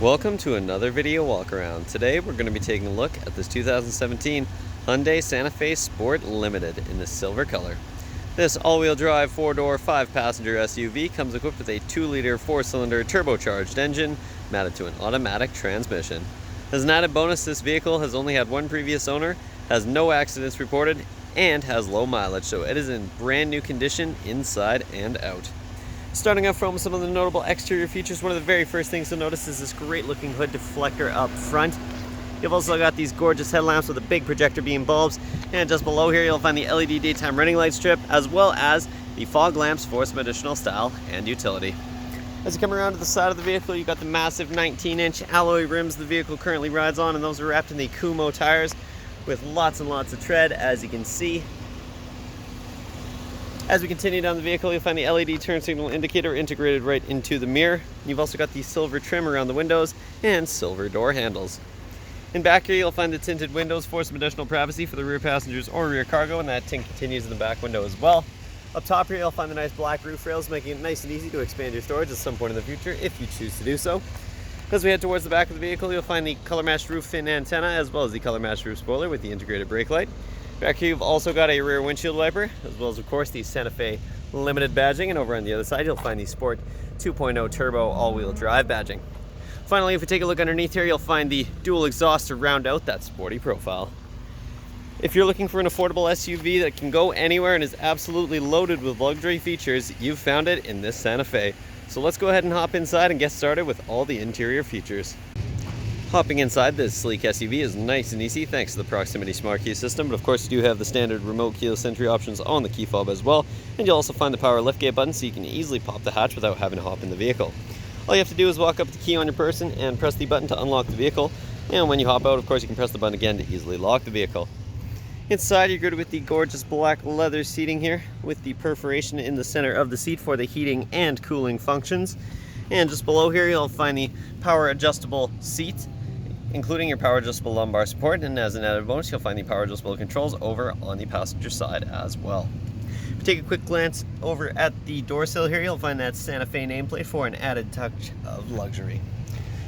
Welcome to another video walk around. Today we're going to be taking a look at this 2017 Hyundai Santa Fe Sport Limited in the silver color. This all-wheel drive 4-door 5-passenger SUV comes equipped with a 2-liter 4-cylinder turbocharged engine mounted to an automatic transmission. As an added bonus, this vehicle has only had one previous owner, has no accidents reported, and has low mileage, so it is in brand new condition inside and out. Starting off from some of the notable exterior features, one of the very first things you'll notice is this great looking hood deflector up front. You've also got these gorgeous headlamps with a big projector beam bulbs, and just below here you'll find the LED daytime running light strip, as well as the fog lamps for some additional style and utility. As you come around to the side of the vehicle, you've got the massive 19-inch alloy rims the vehicle currently rides on, and those are wrapped in the Kumho tires with lots and lots of tread, as you can see. As we continue down the vehicle, you'll find the LED turn signal indicator integrated right into the mirror. You've also got the silver trim around the windows and silver door handles. In back here, you'll find the tinted windows for some additional privacy for the rear passengers or rear cargo, and that tint continues in the back window as well. Up top here, you'll find the nice black roof rails, making it nice and easy to expand your storage at some point in the future if you choose to do so. As we head towards the back of the vehicle, you'll find the color-matched roof fin antenna, as well as the color-matched roof spoiler with the integrated brake light. Back here, you've also got a rear windshield wiper, as well as, of course, the Santa Fe Limited badging, and over on the other side, you'll find the Sport 2.0 Turbo all-wheel drive badging. Finally, if we take a look underneath here, you'll find the dual exhaust to round out that sporty profile. If you're looking for an affordable SUV that can go anywhere and is absolutely loaded with luxury features, you've found it in this Santa Fe. So let's go ahead and hop inside and get started with all the interior features. Hopping inside this sleek SUV is nice and easy thanks to the proximity smart key system, but of course you do have the standard remote keyless entry options on the key fob as well, and you'll also find the power liftgate button so you can easily pop the hatch without having to hop in the vehicle. All you have to do is walk up with the key on your person and press the button to unlock the vehicle, and when you hop out, of course, you can press the button again to easily lock the vehicle. Inside, you're good with the gorgeous black leather seating here with the perforation in the center of the seat for the heating and cooling functions. And just below here, you'll find the power adjustable seat, including your power adjustable lumbar support, and as an added bonus, you'll find the power adjustable controls over on the passenger side as well. If you take a quick glance over at the door sill here, you'll find that Santa Fe nameplate for an added touch of luxury.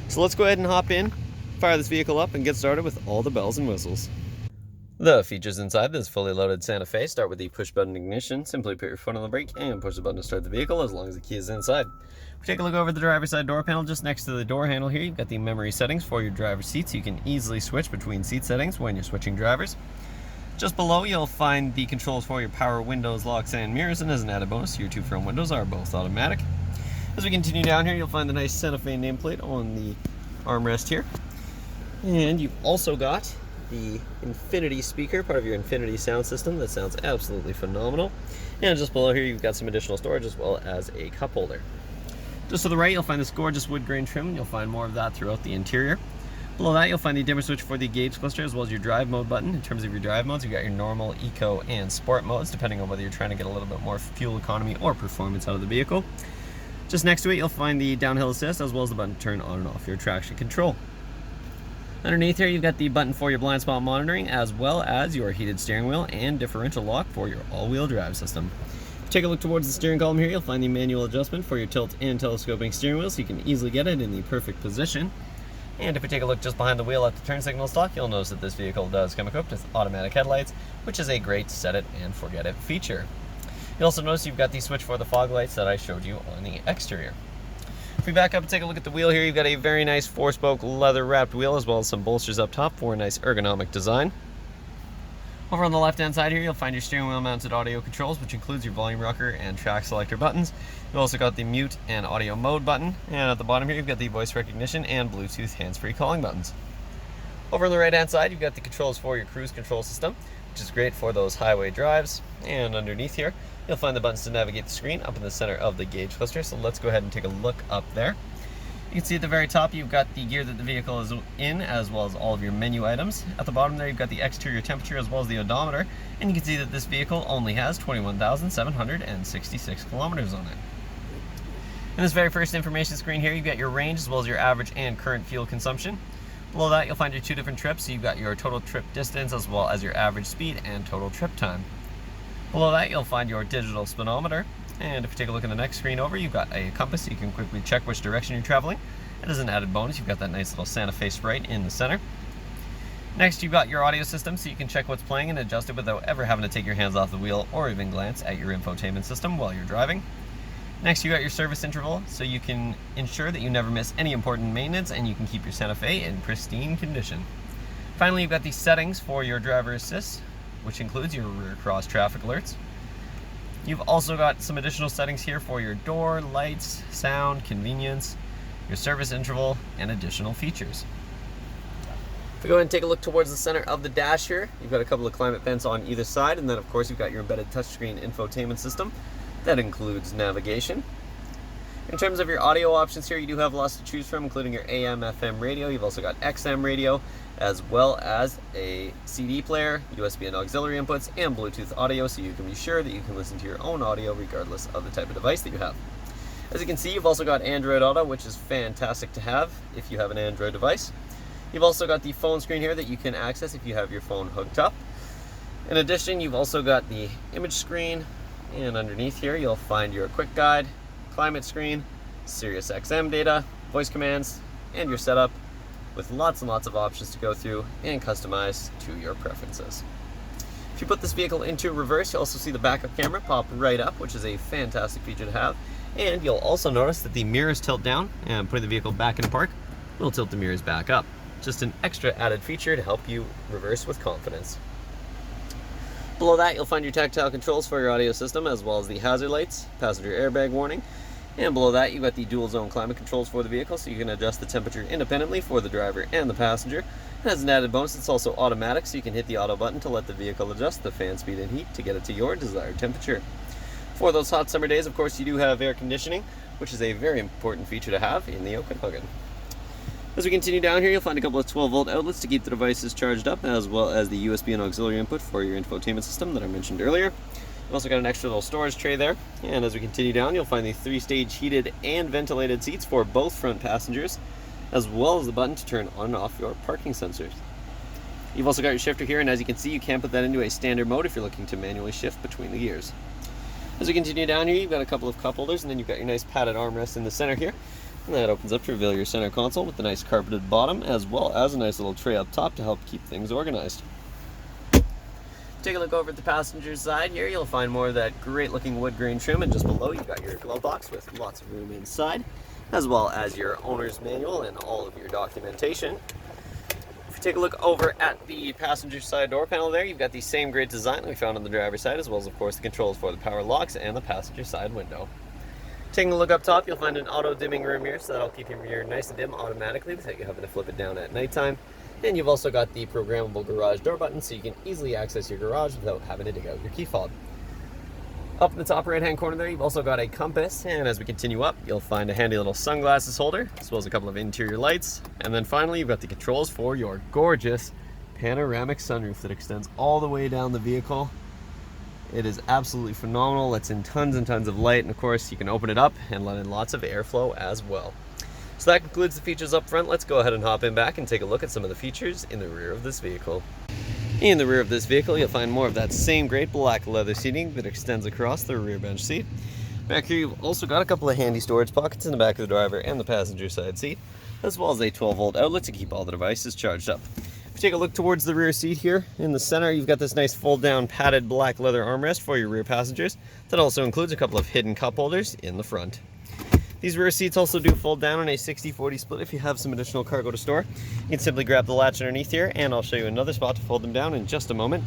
So let's go ahead and hop in, fire this vehicle up, and get started with all the bells and whistles. The features inside this fully loaded Santa Fe start with the push button ignition. Simply put your foot on the brake and push the button to start the vehicle as long as the key is inside. If we take a look over the driver's side door panel, just next to the door handle here, you've got the memory settings for your driver's seat, so you can easily switch between seat settings when you're switching drivers. Just below, you'll find the controls for your power windows, locks, and mirrors, and as an added bonus, your two front windows are both automatic. As we continue down here, you'll find the nice Santa Fe nameplate on the armrest here. And you've also got the Infinity speaker, part of your Infinity sound system that sounds absolutely phenomenal. And just below here, you've got some additional storage as well as a cup holder. Just to the right, you'll find this gorgeous wood grain trim, and you'll find more of that throughout the interior. Below that, you'll find the dimmer switch for the gauge cluster as well as your drive mode button. In terms of your drive modes, you've got your normal, eco, and sport modes, depending on whether you're trying to get a little bit more fuel economy or performance out of the vehicle. Just next to it, you'll find the downhill assist as well as the button to turn on and off your traction control. Underneath here, you've got the button for your blind spot monitoring, as well as your heated steering wheel and differential lock for your all-wheel drive system. If you take a look towards the steering column here, you'll find the manual adjustment for your tilt and telescoping steering wheel, so you can easily get it in the perfect position. And if we take a look just behind the wheel at the turn signal stock, you'll notice that this vehicle does come equipped with automatic headlights, which is a great set it and forget it feature. You'll also notice you've got the switch for the fog lights that I showed you on the exterior. If we back up and take a look at the wheel here, you've got a very nice 4-spoke leather-wrapped wheel as well as some bolsters up top for a nice ergonomic design. Over on the left-hand side here, you'll find your steering wheel-mounted audio controls, which includes your volume rocker and track selector buttons. You've also got the mute and audio mode button, and at the bottom here, you've got the voice recognition and Bluetooth hands-free calling buttons. Over on the right-hand side, you've got the controls for your cruise control system, which is great for those highway drives. And underneath here, you'll find the buttons to navigate the screen up in the center of the gauge cluster. So let's go ahead and take a look up there. You can see at the very top, you've got the gear that the vehicle is in, as well as all of your menu items. At the bottom there, you've got the exterior temperature as well as the odometer. And you can see that this vehicle only has 21,766 kilometers on it. In this very first information screen here, you've got your range as well as your average and current fuel consumption. Below that, you'll find your two different trips. So you've got your total trip distance as well as your average speed and total trip time. Below that, you'll find your digital speedometer. And if you take a look at the next screen over, you've got a compass, so you can quickly check which direction you're traveling. And as an added bonus, you've got that nice little Santa Fe Sprite in the center. Next, you've got your audio system, so you can check what's playing and adjust it without ever having to take your hands off the wheel or even glance at your infotainment system while you're driving. Next, you got your service interval, so you can ensure that you never miss any important maintenance and you can keep your Santa Fe in pristine condition. Finally, you've got these settings for your driver assist, which includes your rear cross traffic alerts. You've also got some additional settings here for your door, lights, sound, convenience, your service interval, and additional features. If we go ahead and take a look towards the center of the dash here, you've got a couple of climate vents on either side, and then of course you've got your embedded touchscreen infotainment system. That includes navigation. In terms of your audio options here, you do have lots to choose from, including your AM, FM radio. You've also got XM radio, as well as a CD player, USB and auxiliary inputs, and Bluetooth audio, so you can be sure that you can listen to your own audio regardless of the type of device that you have. As you can see, you've also got Android Auto, which is fantastic to have if you have an Android device. You've also got the phone screen here that you can access if you have your phone hooked up. In addition, you've also got the image screen, and underneath here you'll find your quick guide, climate screen, Sirius XM data, voice commands, and your setup with lots and lots of options to go through and customize to your preferences. If you put this vehicle into reverse, you'll also see the backup camera pop right up, which is a fantastic feature to have. And you'll also notice that the mirrors tilt down, and putting the vehicle back in park will tilt the mirrors back up. Just an extra added feature to help you reverse with confidence. Below that, you'll find your tactile controls for your audio system, as well as the hazard lights, passenger airbag warning, and below that you've got the dual zone climate controls for the vehicle, so you can adjust the temperature independently for the driver and the passenger. And as an added bonus, it's also automatic, so you can hit the auto button to let the vehicle adjust the fan speed and heat to get it to your desired temperature. For those hot summer days, of course, you do have air conditioning, which is a very important feature to have in the Okanagan. As we continue down here, you'll find a couple of 12-volt outlets to keep the devices charged up, as well as the USB and auxiliary input for your infotainment system that I mentioned earlier. You've also got an extra little storage tray there. And as we continue down, you'll find the 3-stage heated and ventilated seats for both front passengers, as well as the button to turn on and off your parking sensors. You've also got your shifter here, and as you can see, you can put that into a standard mode if you're looking to manually shift between the gears. As we continue down here, you've got a couple of cup holders, and then you've got your nice padded armrest in the center here. And that opens up to reveal your center console with the nice carpeted bottom, as well as a nice little tray up top to help keep things organized. Take a look over at the passenger side here, you'll find more of that great looking wood grain trim, and just below you've got your glove box with lots of room inside, as well as your owner's manual and all of your documentation. If you take a look over at the passenger side door panel there, you've got the same great design that we found on the driver's side, as well as of course the controls for the power locks and the passenger side window. Taking a look up top, you'll find an auto dimming room mirror, so that'll keep your mirror nice and dim automatically without you having to flip it down at nighttime. And you've also got the programmable garage door button, so you can easily access your garage without having to dig out your key fob. Up in the top right hand corner there, you've also got a compass, and as we continue up, you'll find a handy little sunglasses holder, as well as a couple of interior lights. And then finally, you've got the controls for your gorgeous panoramic sunroof that extends all the way down the vehicle. It is absolutely phenomenal. Lets in tons and tons of light, and of course you can open it up and let in lots of airflow as well. So that concludes the features up front. Let's go ahead and hop in back and take a look at some of the features in the rear of this vehicle. In the rear of this vehicle, you'll find more of that same great black leather seating that extends across the rear bench seat. Back here you've also got a couple of handy storage pockets in the back of the driver and the passenger side seat, as well as a 12-volt outlet to keep all the devices charged up. If you take a look towards the rear seat here, in the center you've got this nice fold-down padded black leather armrest for your rear passengers. That also includes a couple of hidden cup holders in the front. These rear seats also do fold down on a 60-40 split if you have some additional cargo to store. You can simply grab the latch underneath here, and I'll show you another spot to fold them down in just a moment.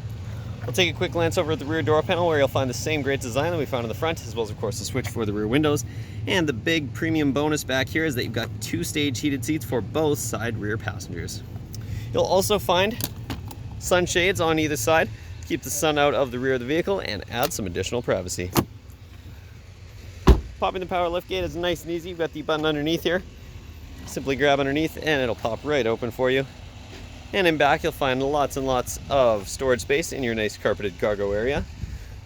We'll take a quick glance over at the rear door panel, where you'll find the same great design that we found in the front, as well as of course the switch for the rear windows. And the big premium bonus back here is that you've got 2-stage heated seats for both side rear passengers. You'll also find sunshades on either side to keep the sun out of the rear of the vehicle and add some additional privacy. Popping the power liftgate is nice and easy. You've got the button underneath here. Simply grab underneath and it'll pop right open for you. And in back you'll find lots and lots of storage space in your nice carpeted cargo area.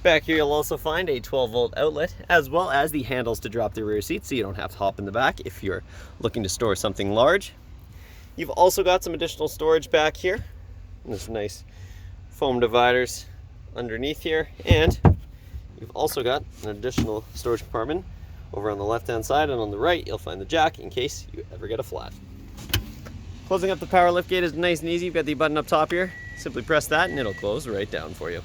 Back here you'll also find a 12-volt outlet, as well as the handles to drop the rear seat, so you don't have to hop in the back if you're looking to store something large. You've also got some additional storage back here. There's nice foam dividers underneath here, and you've also got an additional storage compartment Over on the left-hand side and on the right, you'll find the jack in case you ever get a flat. Closing up the power liftgate is nice and easy. You've got the button up top here. Simply press that and it'll close right down for you.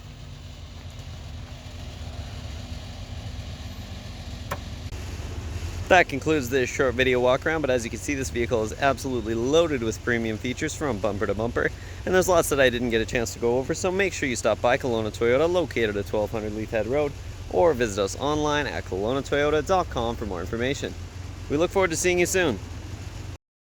That concludes this short video walk around, but as you can see, this vehicle is absolutely loaded with premium features from bumper to bumper, and there's lots that I didn't get a chance to go over, so make sure you stop by Kelowna Toyota, located at 1200 Leith Head Road, or visit us online at KelownaToyota.com for more information. We look forward to seeing you soon.